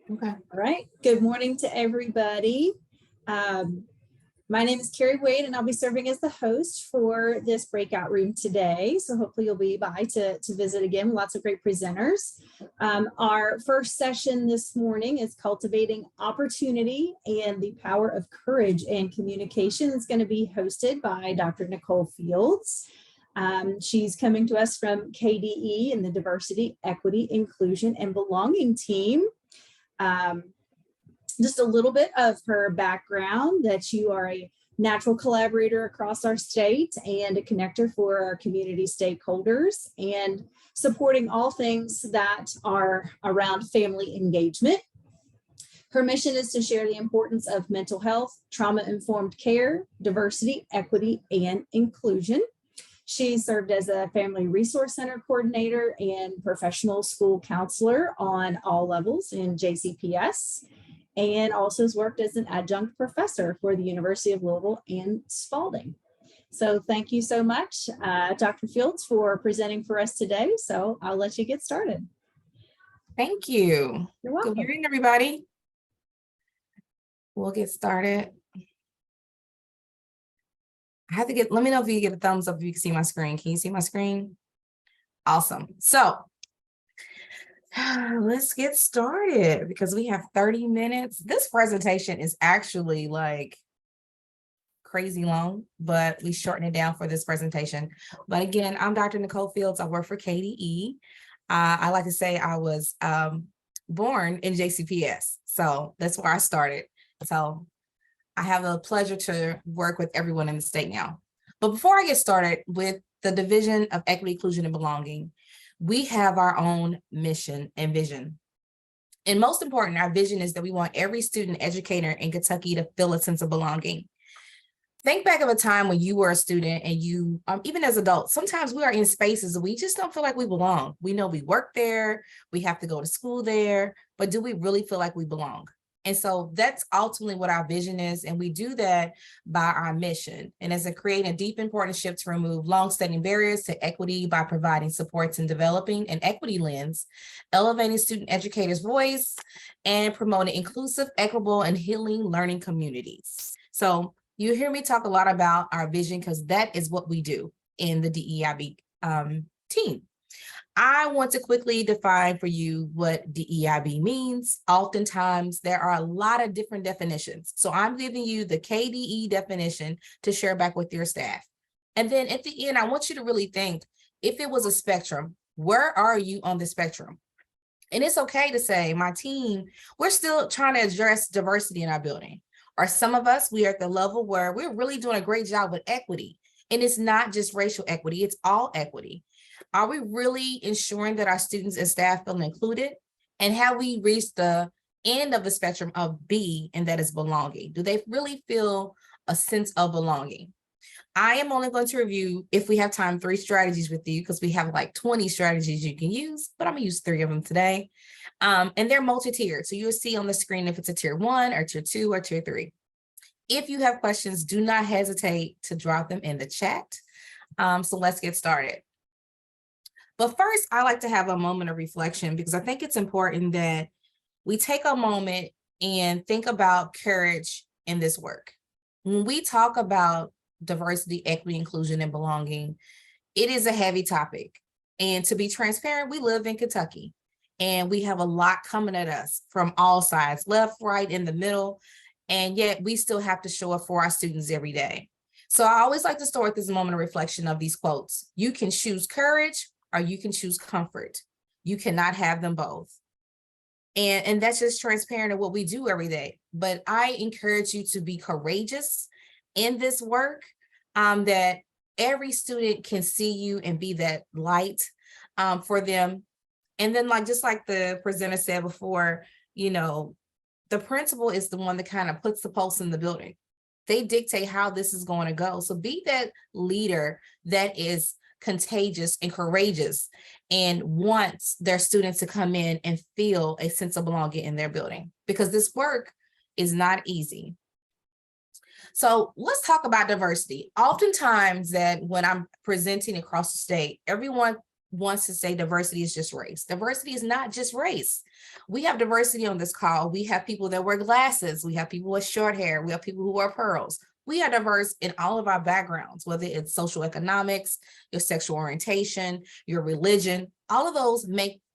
Okay. All right. Good morning to everybody. Um, my name is Carrie Wade, and I'll be serving as the host for this breakout room today. So hopefully you'll be by to visit again. Lots of great presenters. Our first session this morning is Cultivating Opportunity and the Power of Courage and Communication. It's going to be hosted by Dr. Nicole Fields. She's coming to us from KDE and the Diversity, Equity, Inclusion, and Belonging team. Just a little bit of her background, that you are a natural collaborator across our state and a connector for our community stakeholders and supporting all things that are around family engagement. Her mission is to share the importance of mental health, trauma-informed care, diversity, equity, and inclusion. She served as a family resource center coordinator and professional school counselor on all levels in JCPS, and also has worked as an adjunct professor for the University of Louisville and Spalding. So thank you so much, Dr. Fields, for presenting for us today. So I'll let you get started. Thank you. You're welcome. Good morning, everybody. We'll get started. Let me know if you get a thumbs up if you can see my screen. Can you see my screen? Awesome. So let's get started because we have 30 minutes. This presentation is actually like crazy long, but we shortened it down for this presentation. But again, I'm Dr. Nicole Fields. I work for KDE. I like to say I was born in JCPS. So that's where I started. So I have the pleasure to work with everyone in the state now. But before I get started with the Division of Equity, Inclusion, and Belonging, we have our own mission and vision. And most important, our vision is that we want every student educator in Kentucky to feel a sense of belonging. Think back of a time when you were a student and you, even as adults, sometimes we are in spaces that we just don't feel like we belong. We know we work there, we have to go to school there, but do we really feel like we belong? And so that's ultimately what our vision is. And we do that by our mission. And as a creating a deep and partnership to remove longstanding barriers to equity by providing supports in developing an equity lens, elevating student educators' voice, and promoting inclusive, equitable, and healing learning communities. So you hear me talk a lot about our vision because that is what we do in the DEIB team. I want to quickly define for you what DEIB means. Oftentimes, there are a lot of different definitions. So I'm giving you the KDE definition to share back with your staff. And then at the end, I want you to really think, if it was a spectrum, where are you on the spectrum? And it's okay to say, my team, we're still trying to address diversity in our building. Or some of us, we are at the level where we're really doing a great job with equity. And it's not just racial equity, it's all equity. Are we really ensuring that our students and staff feel included? And have we reached the end of the spectrum of B, and that is belonging? Do they really feel a sense of belonging? I am only going to review, if we have time, 3 strategies with you because we have like 20 strategies you can use, but I'm gonna use 3 of them today. And they're multi-tiered. So you'll see on the screen if it's a tier 1 or tier 2 or tier 3. If you have questions, do not hesitate to drop them in the chat. So let's get started. But first, I like to have a moment of reflection because I think it's important that we take a moment and think about courage in this work. When we talk about diversity, equity, inclusion, and belonging, it is a heavy topic. And to be transparent, we live in Kentucky and we have a lot coming at us from all sides, left, right, in the middle, and yet we still have to show up for our students every day. So I always like to start this moment of reflection of these quotes. You can choose courage or you can choose comfort. You cannot have them both. And that's just transparent in what we do every day. But I encourage you to be courageous in this work, that every student can see you and be that light for them. And then just like the presenter said before, the principal is the one that kind of puts the pulse in the building. They dictate how this is going to go. So be that leader that is contagious and courageous and wants their students to come in and feel a sense of belonging in their building, because this work is not easy. So let's talk about diversity. Oftentimes that when I'm presenting across the state, everyone wants to say diversity is just race. Diversity is not just race. We have diversity on this call. We have people that wear glasses. We have people with short hair. We have people who wear pearls. We are diverse in all of our backgrounds, whether it's social economics, your sexual orientation, your religion, all of those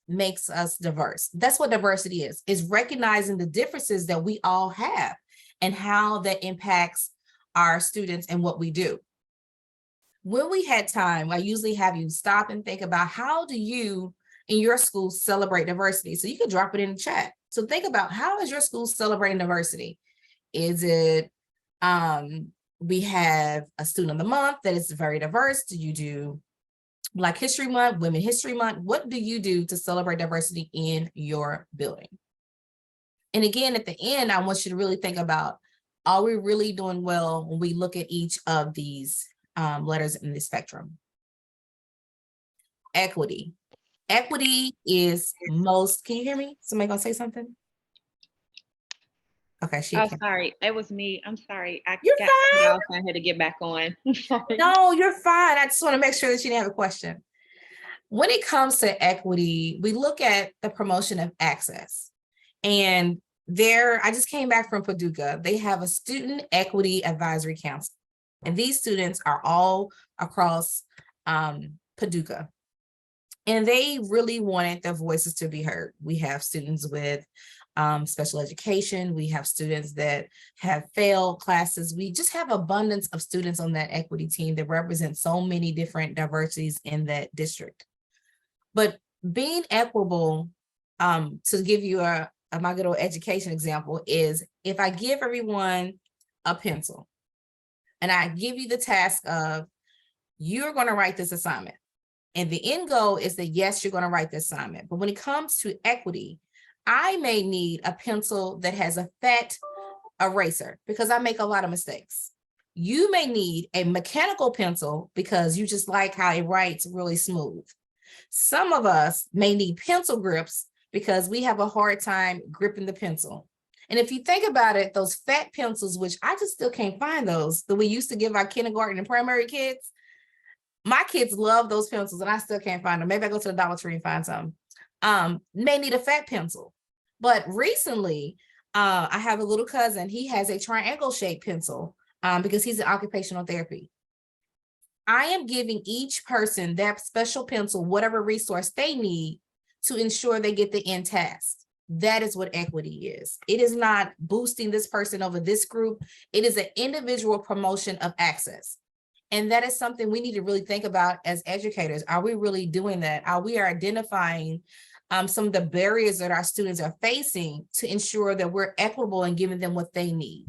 makes us diverse. That's what diversity is recognizing the differences that we all have and how that impacts our students and what we do. When we had time, I usually have you stop and think about how do you in your school celebrate diversity? So you can drop it in the chat. So think about, how is your school celebrating diversity? Is it, we have a student of the month that is very diverse? Do you do Black History Month, Women History Month? What do you do to celebrate diversity in your building? And again, at the end, I want you to really think about, are we really doing well when we look at each of these letters in the spectrum? Equity. Equity is most, can you hear me? Somebody gonna say something? Okay, she Oh, can't. sorry, it was me. I'm sorry. I You're got cut off. I had to get back on. Sorry. No, you're fine. I just want to make sure that you didn't have a question. When it comes to equity, we look at the promotion of access. And there, I just came back from Paducah. They have a Student Equity Advisory Council. And these students are all across Paducah. And they really wanted their voices to be heard. We have students with special education. We have students that have failed classes. We just have abundance of students on that equity team that represent so many different diversities in that district. But being equitable, to give you my good old education example, is if I give everyone a pencil and I give you the task of, you're going to write this assignment. And the end goal is that, yes, you're going to write the assignment. But when it comes to equity, I may need a pencil that has a fat eraser because I make a lot of mistakes. You may need a mechanical pencil because you just like how it writes really smooth. Some of us may need pencil grips because we have a hard time gripping the pencil. And if you think about it, those fat pencils, which I just still can't find those, that we used to give our kindergarten and primary kids, my kids love those pencils and I still can't find them. Maybe I go to the Dollar Tree and find some. May need a fat pencil. But recently, I have a little cousin, he has a triangle shaped pencil because he's in occupational therapy. I am giving each person that special pencil, whatever resource they need to ensure they get the end task. That is what equity is. It is not boosting this person over this group. It is an individual promotion of access. And that is something we need to really think about as educators. Are we really doing that? Are we identifying some of the barriers that our students are facing to ensure that we're equitable and giving them what they need?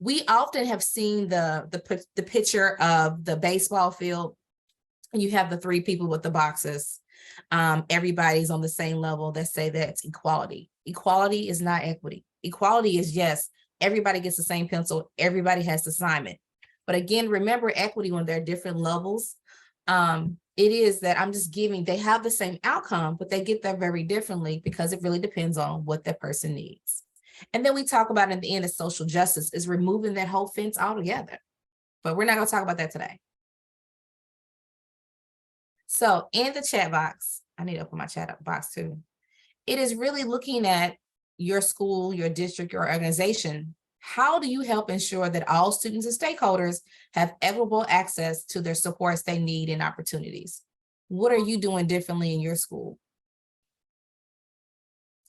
We often have seen the picture of the baseball field. You have the three people with the boxes. Everybody's on the same level that say that's equality. Equality is not equity. Equality is, yes, everybody gets the same pencil. Everybody has the assignment. But again, remember equity when there are different levels. It is that I'm just giving, they have the same outcome, but they get there very differently because it really depends on what that person needs. And then we talk about at the end of social justice is removing that whole fence altogether. But we're not going to talk about that today. So in the chat box, I need to open my chat box too. It is really looking at your school, your district, your organization. How do you help ensure that all students and stakeholders have equitable access to their supports they need and opportunities? What are you doing differently in your school?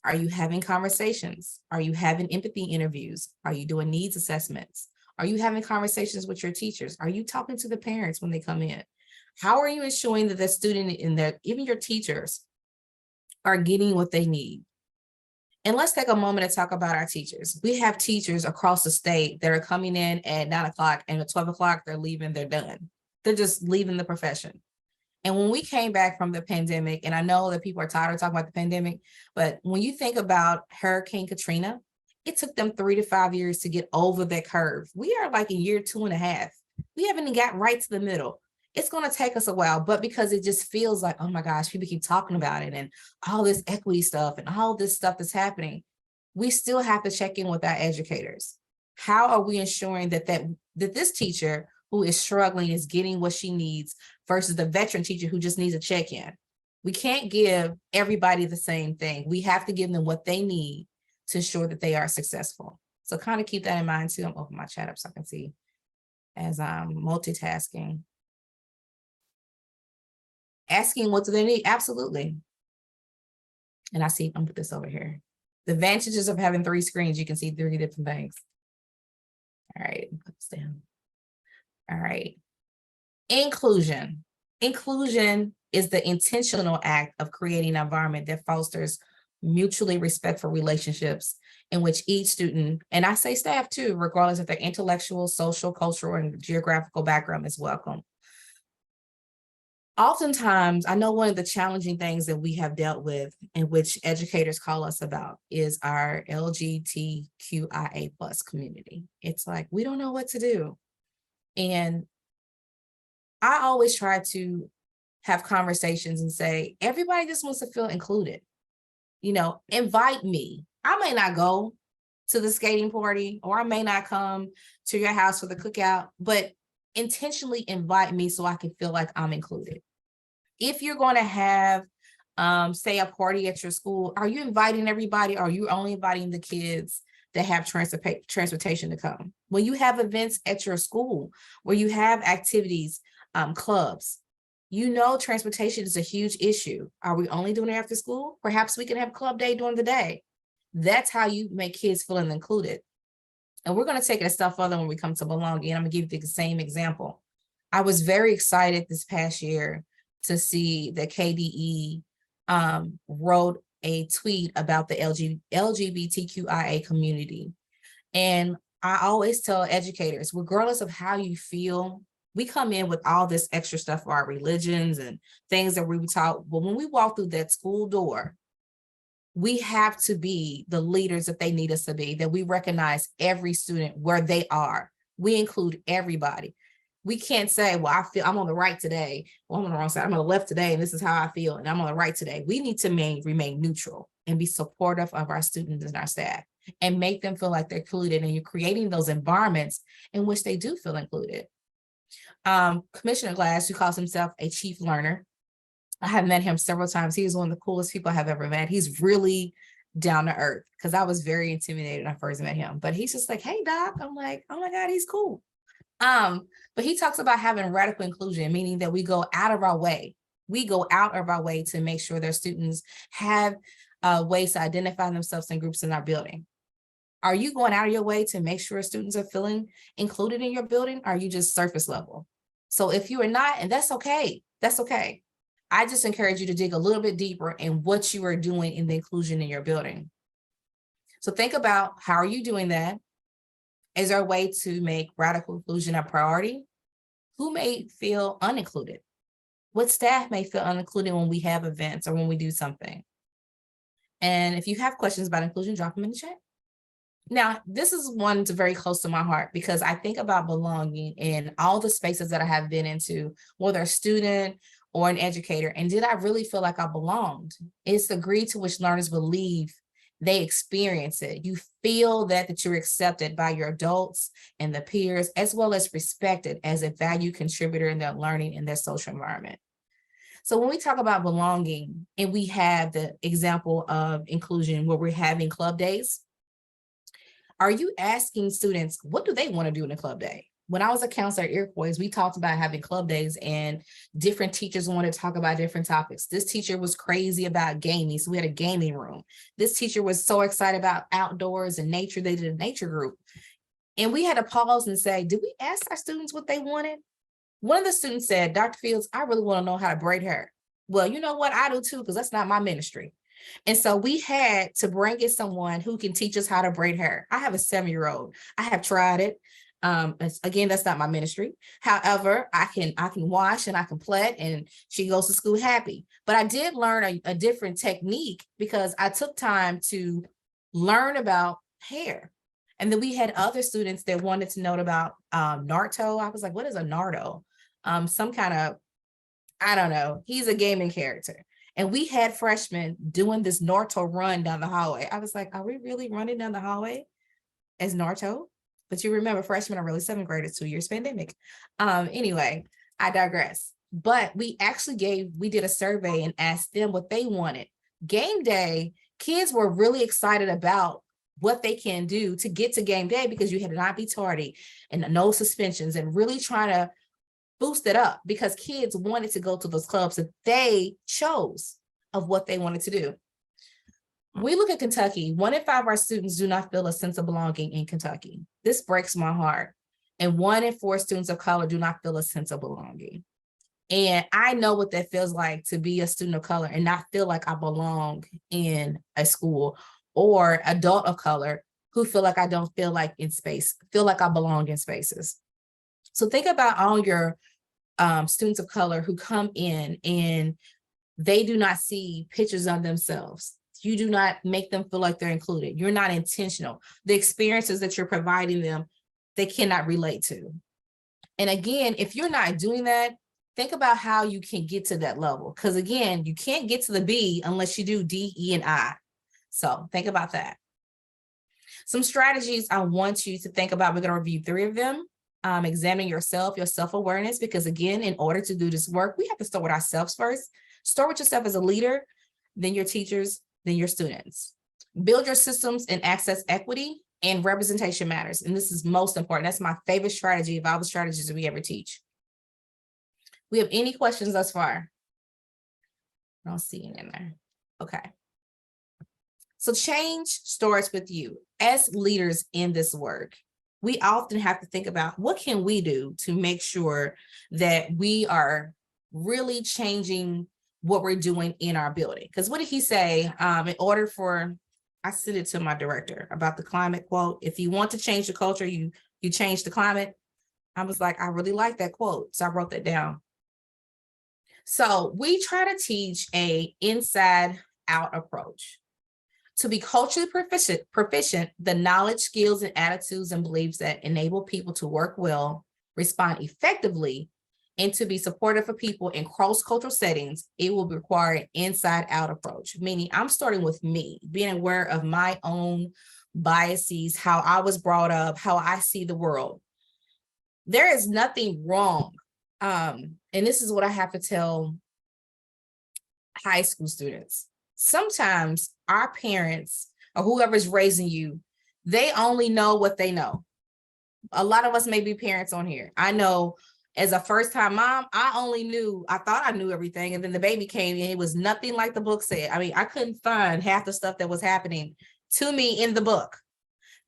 Are you having conversations? Are you having empathy interviews? Are you doing needs assessments? Are you having conversations with your teachers? Are you talking to the parents when they come in? How are you ensuring that the student and even your teachers are getting what they need? And let's take a moment to talk about our teachers. We have teachers across the state that are coming in at 9 o'clock and at 12 o'clock, they're leaving, they're done. They're just leaving the profession. And when we came back from the pandemic, and I know that people are tired of talking about the pandemic, but when you think about Hurricane Katrina, it took them 3 to 5 years to get over that curve. We are like in year 2.5. We haven't even got right to the middle. It's going to take us a while, but because it just feels like, oh my gosh, people keep talking about it and all this equity stuff and all this stuff that's happening, we still have to check in with our educators. How are we ensuring that this teacher who is struggling is getting what she needs versus the veteran teacher who just needs a check-in. We can't give everybody the same thing. We have to give them what they need to ensure that they are successful. So kind of keep that in mind too. I'm opening my chat up so I can see as I'm multitasking. Asking what do they need? Absolutely. And I see, I'm gonna put this over here. The advantages of having 3 screens, you can see 3 different things. All right, put this down. All right. Inclusion. Inclusion is the intentional act of creating an environment that fosters mutually respectful relationships in which each student, and I say staff too, regardless of their intellectual, social, cultural, and geographical background, is welcome. Oftentimes, I know one of the challenging things that we have dealt with, in which educators call us about, is our LGBTQIA+ community. It's like, we don't know what to do. And I always try to have conversations and say, everybody just wants to feel included. You know, invite me. I may not go to the skating party, or I may not come to your house for the cookout, but intentionally invite me so I can feel like I'm included. If you're going to have, say, a party at your school, are you inviting everybody, or are you only inviting the kids that have transportation to come? When you have events at your school, where you have activities, clubs, you know transportation is a huge issue. Are we only doing it after school? Perhaps we can have club day during the day. That's how you make kids feel included. And we're going to take it a step further when we come to belonging. I'm going to give you the same example. I was very excited this past year to see that KDE wrote a tweet about the LGBTQIA community. And I always tell educators, regardless of how you feel, we come in with all this extra stuff for our religions and things that we were taught. But when we walk through that school door, we have to be the leaders that they need us to be, that we recognize every student where they are. We include everybody. We can't say, well, I feel I'm on the right today, or I'm on the wrong side, I'm on the left today, and this is how I feel, and I'm on the right today. We need to remain neutral and be supportive of our students and our staff and make them feel like they're included, and you're creating those environments in which they do feel included. Commissioner Glass, who calls himself a chief learner, I have met him several times. He's one of the coolest people I have ever met. He's really down to earth, because I was very intimidated when I first met him. But he's just like, hey, Doc. I'm like, oh my God, he's cool. But he talks about having radical inclusion, meaning that we go out of our way. We go out of our way to make sure their students have ways to identify themselves in groups in our building. Are you going out of your way to make sure students are feeling included in your building? Or are you just surface level? So if you are not, and that's okay, that's okay. I just encourage you to dig a little bit deeper in what you are doing in the inclusion in your building. So think about, how are you doing that? Is there a way to make radical inclusion a priority? Who may feel unincluded? What staff may feel unincluded when we have events or when we do something? And if you have questions about inclusion, drop them in the chat. Now, this is one that's very close to my heart, because I think about belonging in all the spaces that I have been into, whether a student or an educator, and did I really feel like I belonged? It's the degree to which learners believe they experience it. You feel that you're accepted by your adults and the peers, as well as respected as a valued contributor in their learning and their social environment. So when we talk about belonging, and we have the example of inclusion where we're having club days, are you asking students, what do they want to do in a club day? When I was a counselor at Iroquois, we talked about having club days, and different teachers wanted to talk about different topics. This teacher was crazy about gaming, so we had a gaming room. This teacher was so excited about outdoors and nature, they did a nature group. And we had to pause and say, did we ask our students what they wanted? One of the students said, Dr. Fields, I really want to know how to braid hair. Well, you know what? I do too, because that's not my ministry. And so we had to bring in someone who can teach us how to braid hair. I have a 7-year-old. I have tried it. Again, that's not my ministry. However, I can wash and I can plait, and she goes to school happy. But I did learn a different technique, because I took time to learn about hair. And then we had other students that wanted to know about Naruto. I was like, what is a Naruto? Some kind of, I don't know. He's a gaming character. And we had freshmen doing this Naruto run down the hallway. I was like, are we really running down the hallway as Naruto? But you remember, freshmen are really 7th graders, 2 years pandemic. Anyway, I digress. But we did a survey and asked them what they wanted. Game day, kids were really excited about what they can do to get to game day because you had to not be tardy and no suspensions, and really trying to boost it up because kids wanted to go to those clubs that they chose of what they wanted to do. We look at Kentucky, 1 in 5 of our students do not feel a sense of belonging in Kentucky. This breaks my heart. And 1 in 4 students of color do not feel a sense of belonging. And I know what that feels like to be a student of color and not feel like I belong in a school, or adult of color who feel like I don't feel like I belong in spaces. So think about all your students of color who come in and they do not see pictures of themselves. You do not make them feel like they're included. You're not intentional. The experiences that you're providing them, they cannot relate to. And again, if you're not doing that, think about how you can get to that level. Because again, you can't get to the B unless you do D, E, and I. So think about that. Some strategies I want you to think about. We're going to review 3 of them. Examine yourself, your self-awareness, because again, in order to do this work, we have to start with ourselves first. Start with yourself as a leader, then your teachers, then your students. Build your systems and access equity, and representation matters. And this is most important. That's my favorite strategy of all the strategies that we ever teach. We have any questions thus far? I don't see any in there. Okay. So change starts with you. As leaders in this work, we often have to think about what can we do to make sure that we are really changing what we're doing in our building. Because what did he say? In order for, I sent it to my director about the climate quote. If you want to change the culture, you change the climate. I was like, I really like that quote. So I wrote that down. So we try to teach a inside out approach. To be culturally proficient, the knowledge, skills, and attitudes and beliefs that enable people to work well, respond effectively, and to be supportive for people in cross-cultural settings, it will require an inside-out approach, meaning I'm starting with me, being aware of my own biases, how I was brought up, how I see the world. There is nothing wrong. And this is what I have to tell high school students. Sometimes our parents or whoever's raising you, they only know what they know. A lot of us may be parents on here. I know as a first-time mom, I thought I knew everything. And then the baby came and it was nothing like the book said. I mean, I couldn't find half the stuff that was happening to me in the book.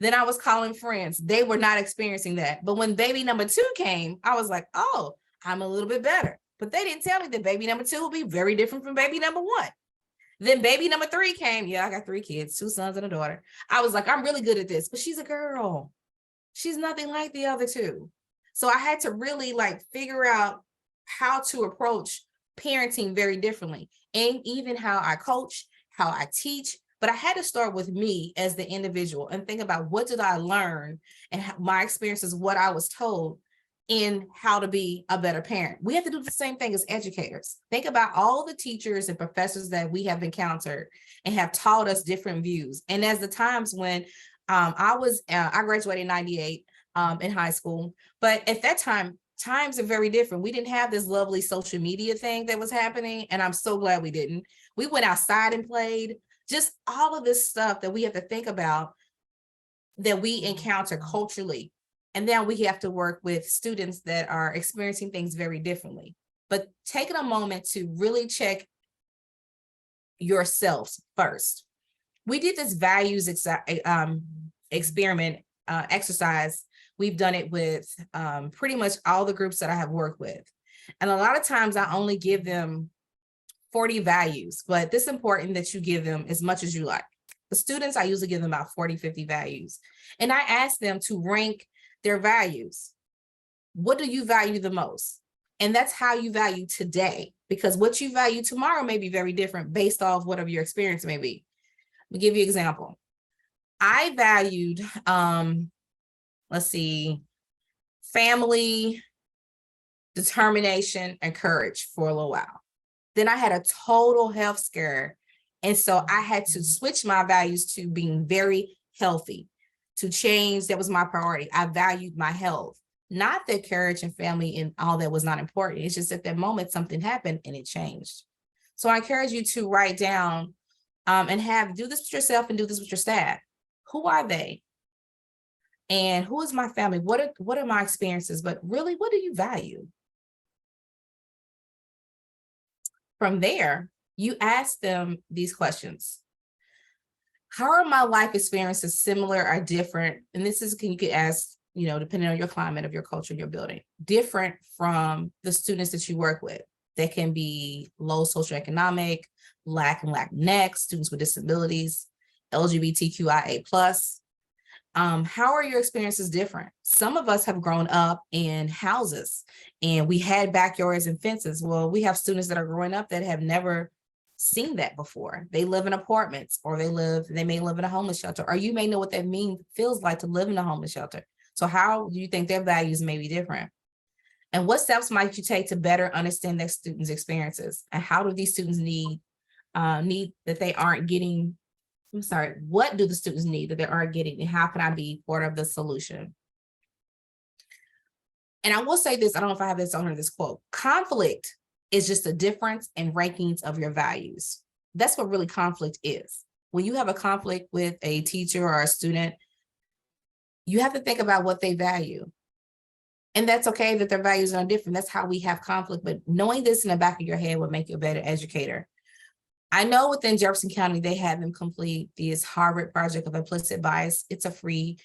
Then I was calling friends. They were not experiencing that. But when baby number 2 came, I was like, oh, I'm a little bit better. But they didn't tell me that baby number 2 will be very different from baby number 1. Then baby number 3 came. Yeah, I got 3 kids, 2 sons and a daughter. I was like, I'm really good at this, but she's a girl. She's nothing like the other 2. So I had to really figure out how to approach parenting very differently, and even how I coach, how I teach. But I had to start with me as the individual and think about what did I learn and my experiences, what I was told, in how to be a better parent. We have to do the same thing as educators. Think about all the teachers and professors that we have encountered and have taught us different views. And as the times when I graduated in 98 in high school, but at that time, times are very different. We didn't have this lovely social media thing that was happening, and I'm so glad we didn't. We went outside and played. Just all of this stuff that we have to think about that we encounter culturally. And then we have to work with students that are experiencing things very differently. But taking a moment to really check yourselves first. We did this values experiment exercise. We've done it with pretty much all the groups that I have worked with. And a lot of times I only give them 40 values, but it's important that you give them as much as you like. The students, I usually give them about 40, 50 values. And I ask them to rank their values. What do you value the most? And that's how you value today, because what you value tomorrow may be very different based off whatever your experience may be. Let me give you an example. I valued, family, determination, and courage for a little while. Then I had a total health scare. And so I had to switch my values to being very healthy. To change, that was my priority. I valued my health. Not their courage and family and all that was not important. It's just at that moment, something happened and it changed. So I encourage you to write down and do this with yourself and do this with your staff. Who are they? And who is my family? What are my experiences? But really, what do you value? From there, you ask them these questions. How are my life experiences similar or different? And this is, you could ask, depending on your climate of your culture, your building, different from the students that you work with. They can be low socioeconomic, Black and Latinx, students with disabilities, LGBTQIA+. How are your experiences different? Some of us have grown up in houses and we had backyards and fences. Well, we have students that are growing up that have never seen that before. They live in apartments, or they may live in a homeless shelter, or you may know what that feels like to live in a homeless shelter. So how do you think their values may be different? And what steps might you take to better understand their students' experiences? And how do these students need that they aren't getting? What do the students need that they aren't getting, and how can I be part of the solution? And I will say this, I don't know if I have this on this quote: conflict is just a difference in rankings of your values. That's what really conflict is. When you have a conflict with a teacher or a student, you have to think about what they value. And that's okay that their values are different. That's how we have conflict. But knowing this in the back of your head will make you a better educator. I know within Jefferson County, they have them complete this Harvard project of implicit bias. It's a free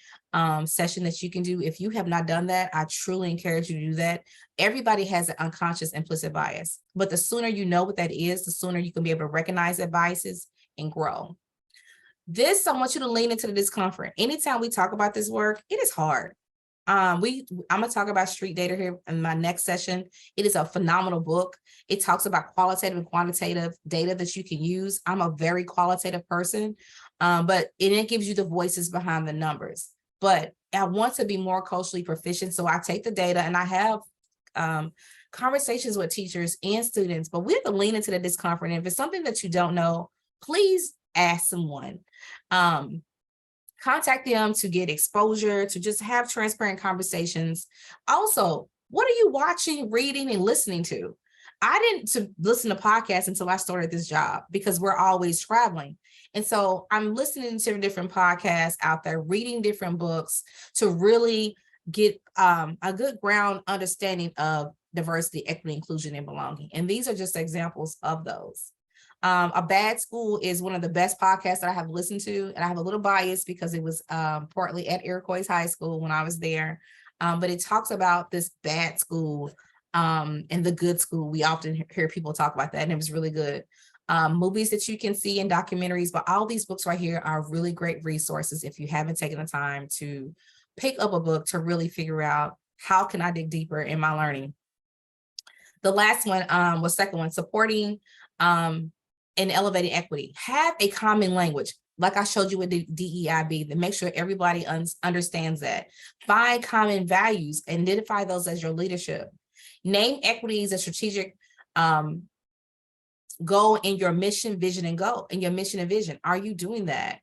session that you can do. If you have not done that, I truly encourage you to do that. Everybody has an unconscious implicit bias, but the sooner you know what that is, the sooner you can be able to recognize that biases and grow. I want you to lean into the discomfort. Anytime we talk about this work, it is hard. I'm gonna talk about street data here in my next session. It is a phenomenal book. It talks about qualitative and quantitative data that you can use. I'm a very qualitative person, but it gives you the voices behind the numbers. But I want to be more culturally proficient, so I take the data and I have conversations with teachers and students. But we have to lean into the discomfort. And if it's something that you don't know, please ask someone. Contact them to get exposure, to just have transparent conversations. Also, what are you watching, reading, and listening to? I didn't listen to podcasts until I started this job, because we're always traveling. And so I'm listening to different podcasts out there, reading different books to really get a good ground understanding of diversity, equity, inclusion, and belonging. And these are just examples of those. A Bad School is one of the best podcasts that I have listened to, and I have a little bias because it was partly at Iroquois High School when I was there, but it talks about this bad school and the good school. We often hear people talk about that, and it was really good. Movies that you can see and documentaries, but all these books right here are really great resources if you haven't taken the time to pick up a book to really figure out how can I dig deeper in my learning. The last one was second one, supporting and elevating equity. Have a common language, like I showed you with the DEIB, to make sure everybody understands that. Find common values, identify those as your leadership. Name equity as a strategic goal in your mission, vision, and goal, in your mission and vision. Are you doing that?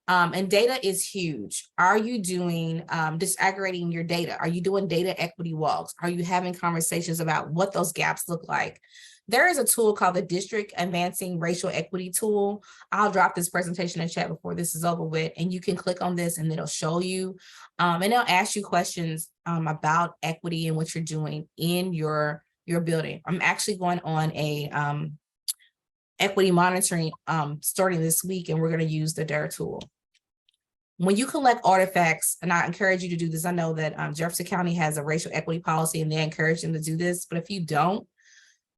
And data is huge. Are you doing disaggregating your data? Are you doing data equity walks? Are you having conversations about what those gaps look like? There is a tool called the District Advancing Racial Equity Tool. I'll drop this presentation in chat before this is over with, and you can click on this and it'll show you, and they'll ask you questions about equity and what you're doing in your building. I'm actually going on a equity monitoring starting this week, and we're going to use the DARE tool. When you collect artifacts, and I encourage you to do this, I know that Jefferson County has a racial equity policy and they encourage them to do this, but if you don't,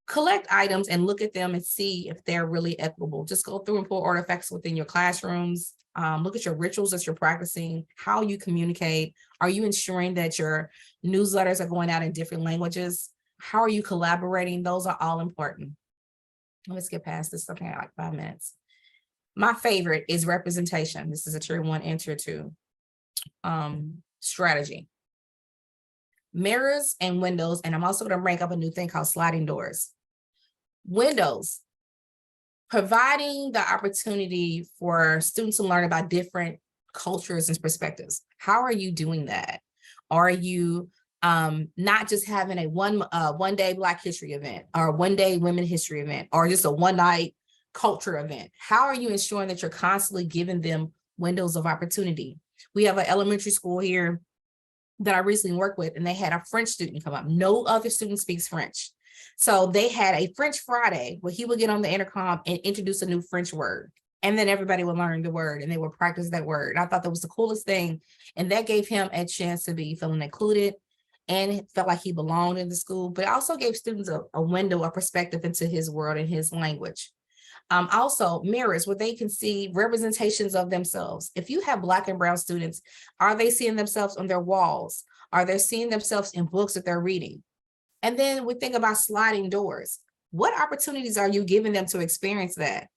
collect items and look at them and see if they're really equitable. Just go through and pull artifacts within your classrooms. Look at your rituals that you're practicing, how you communicate. Are you ensuring that your newsletters are going out in different languages? How are you collaborating? Those are all important. Let's get past this. Okay, like 5 minutes. My favorite is representation. This is a tier 1 and tier 2 strategy. Mirrors and windows, and I'm also going to rank up a new thing called sliding doors. Windows, providing the opportunity for students to learn about different cultures and perspectives. How are you doing that? Are you Not just having a one day Black history event or one day women history event or just a one night culture event. How are you ensuring that you're constantly giving them windows of opportunity? We have an elementary school here that I recently worked with, and they had a French student come up. No other student speaks French. So they had a French Friday where he would get on the intercom and introduce a new French word. And then everybody would learn the word and they would practice that word. I thought that was the coolest thing. And that gave him a chance to be feeling included and felt like he belonged in the school, but it also gave students a window, a perspective into his world and his language. Also mirrors where they can see representations of themselves. If you have Black and brown students, are they seeing themselves on their walls? Are they seeing themselves in books that they're reading? And then we think about sliding doors. What opportunities are you giving them to experience that?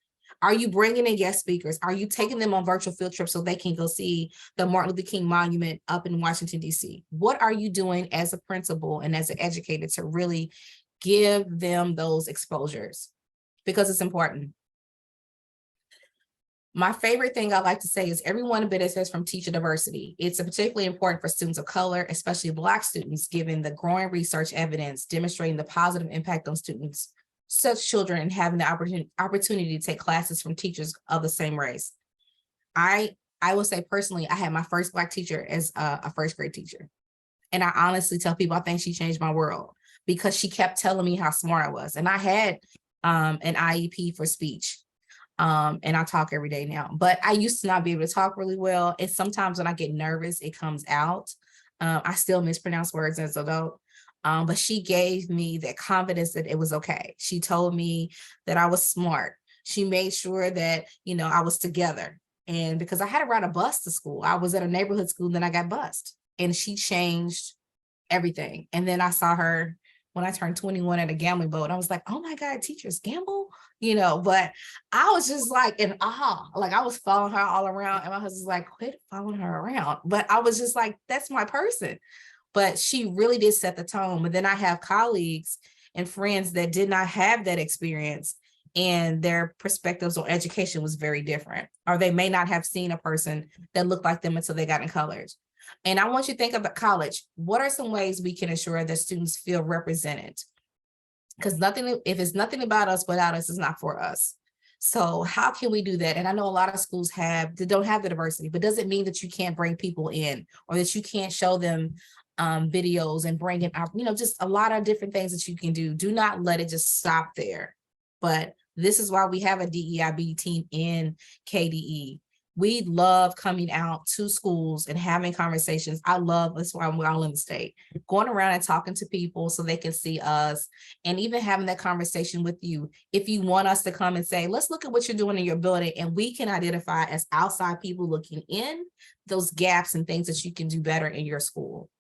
Are you bringing in guest speakers? Are you taking them on virtual field trips so they can go see the Martin Luther King Monument up in Washington, D.C.? What are you doing as a principal and as an educator to really give them those exposures? Because it's important. My favorite thing I like to say is everyone benefits from teacher diversity. It's particularly important for students of color, especially Black students, given the growing research evidence demonstrating the positive impact on students, such children, and having the opportunity to take classes from teachers of the same race. I will say personally, I had my first Black teacher as a first grade teacher. And I honestly tell people I think she changed my world because she kept telling me how smart I was. And I had an IEP for speech. And I talk every day now, but I used to not be able to talk really well. And sometimes when I get nervous, it comes out. I still mispronounce words as an adult. But she gave me that confidence that it was okay. She told me that I was smart. She made sure that, I was together. And because I had to ride a bus to school, I was at a neighborhood school, then I got bused. And she changed everything. And then I saw her when I turned 21 at a gambling boat. I was like, oh my God, teachers gamble? But I was just like in awe. Like I was following her all around. And my husband's like, quit following her around. But I was just like, that's my person. But she really did set the tone. But then I have colleagues and friends that did not have that experience, and their perspectives on education was very different, or they may not have seen a person that looked like them until they got in college. And I want you to think about college. What are some ways we can ensure that students feel represented? Because if it's nothing about us without us, it's not for us. So how can we do that? And I know a lot of schools don't have the diversity, but does it mean that you can't bring people in, or that you can't show them videos and bring in, just a lot of different things that you can do. Do not let it just stop there. But this is why we have a DEIB team in KDE. We love coming out to schools and having conversations. That's why I'm all in the state, going around and talking to people so they can see us, and even having that conversation with you. If you want us to come and say, let's look at what you're doing in your building, and we can identify as outside people looking in those gaps and things that you can do better in your school.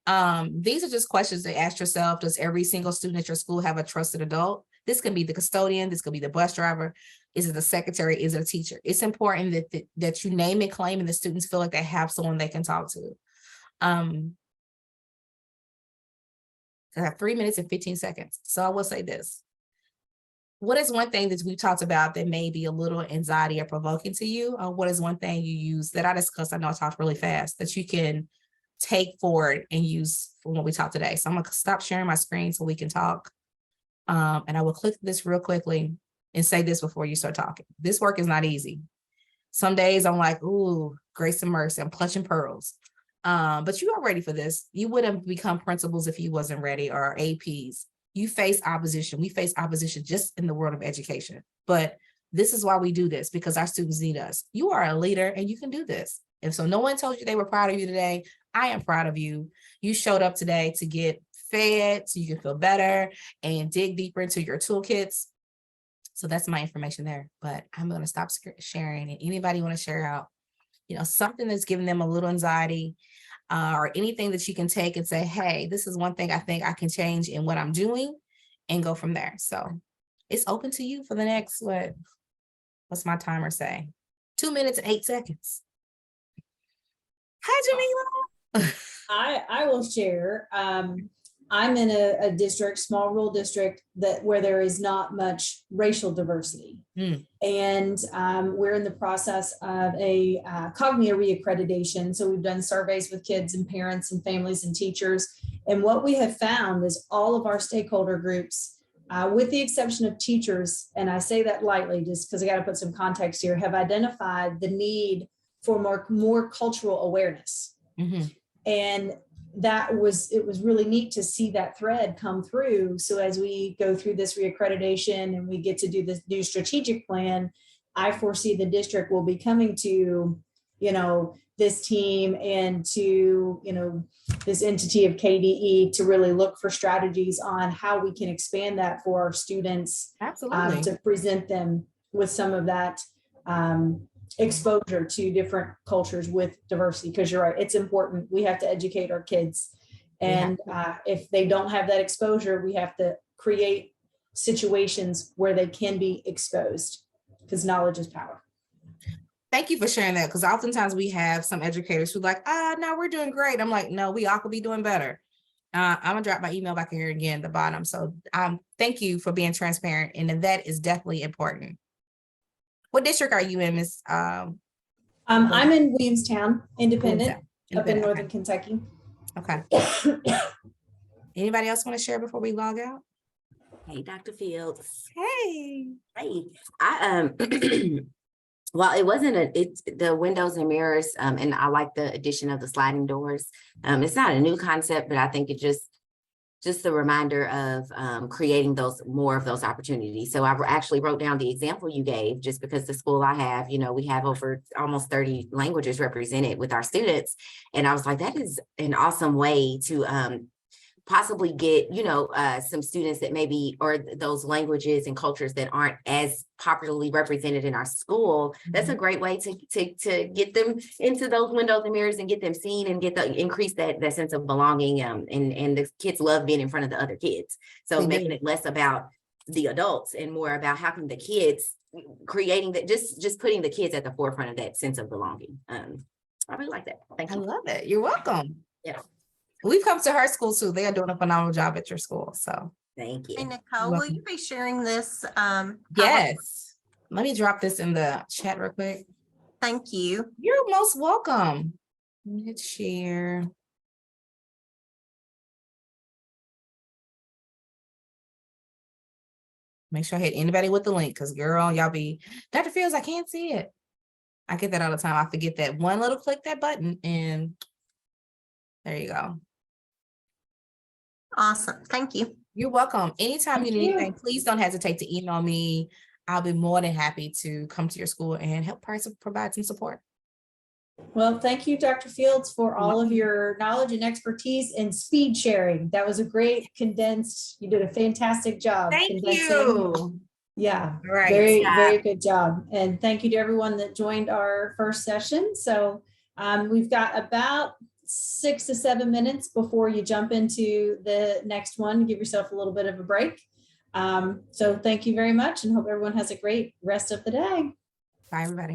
These are just questions to ask yourself. Does every single student at your school have a trusted adult? This can be the custodian, this could be the bus driver. Is it the secretary? Is it a teacher? It's important that you name and claim, and the students feel like they have someone they can talk to. I have 3 minutes and 15 seconds. So I will say this. What is one thing that we've talked about that may be a little anxiety or provoking to you? Or what is one thing you use that I discussed? I know I talked really fast, that you can take forward and use from what we talked today. So I'm gonna stop sharing my screen so we can talk. And I will click this real quickly and say this before you start talking. This work is not easy. Some days I'm like, ooh, grace and mercy, I'm clutching pearls. But you are ready for this. You wouldn't become principals if you wasn't ready, or APs. You face opposition. We face opposition just in the world of education. But this is why we do this, because our students need us. You are a leader and you can do this. And so no one told you they were proud of you today. I am proud of you. You showed up today to get fed so you can feel better and dig deeper into your toolkits. So that's my information there, but I'm going to stop sharing. And anybody want to share out, something that's giving them a little anxiety, or anything that you can take and say, hey, this is one thing I think I can change in what I'm doing, and go from there. So it's open to you for the next, what's my timer say? 2 minutes and 8 seconds. Hi, Jamila. I will share. I'm in a district, small rural district, where there is not much racial diversity. And we're in the process of a CogNIA reaccreditation. So we've done surveys with kids and parents and families and teachers. And what we have found is all of our stakeholder groups, with the exception of teachers, and I say that lightly just because I got to put some context here, have identified the need for more cultural awareness. Mm-hmm. And it was really neat to see that thread come through. So as we go through this reaccreditation and we get to do this new strategic plan, I foresee the district will be coming to, this team and to, this entity of KDE to really look for strategies on how we can expand that for our students. Absolutely. To present them with some of that exposure to different cultures with diversity, because you're right, it's important. We have to educate our kids. And if they don't have that exposure, we have to create situations where they can be exposed, because knowledge is power. Thank you for sharing that, because oftentimes we have some educators who like, no, we're doing great. I'm like, no, we all could be doing better. I'm gonna drop my email back here again at the bottom. So thank you for being transparent, and that is definitely important. What district are you in, Miss? I'm in Williamstown, Independent, up in Northern Kentucky. Okay. Anybody else want to share before we log out? Hey, Dr. Fields. Hey. Hey, well, it wasn't the windows and mirrors, and I like the addition of the sliding doors. It's not a new concept, but I think it just a reminder of creating more of those opportunities. So I actually wrote down the example you gave, just because the school I have, we have over almost 30 languages represented with our students. And I was like, that is an awesome way to possibly get, some students that maybe, or those languages and cultures that aren't as popularly represented in our school. That's a great way to get them into those windows and mirrors and get them seen and increase that sense of belonging. And the kids love being in front of the other kids. So making it less about the adults and more about how can the kids creating that, just putting the kids at the forefront of that sense of belonging. I really like that. Thank you. I love it. You're welcome. Yeah. We've come to her school too. They are doing a phenomenal job at your school. So Thank you. Hey, Nicole, will you be sharing this? Yes. Let me drop this in the chat real quick. Thank you. You're most welcome. Let's share. Make sure I hit anybody with the link, because girl, y'all be, Dr. Fields, I can't see it. I get that all the time. I forget that one little click that button and there you go. Awesome. Thank you. You're welcome. Anytime you need anything, please don't hesitate to email me. I'll be more than happy to come to your school and help provide some support. Well, thank you, Dr. Fields, for all of your knowledge and expertise and speed sharing. That was a great condensed, you did a fantastic job. Thank you. Yeah, Right. Very good job. And thank you to everyone that joined our first session. So we've got about 6 to 7 minutes before you jump into the next one. Give yourself a little bit of a break. So thank you very much, and hope everyone has a great rest of the day. Bye, everybody.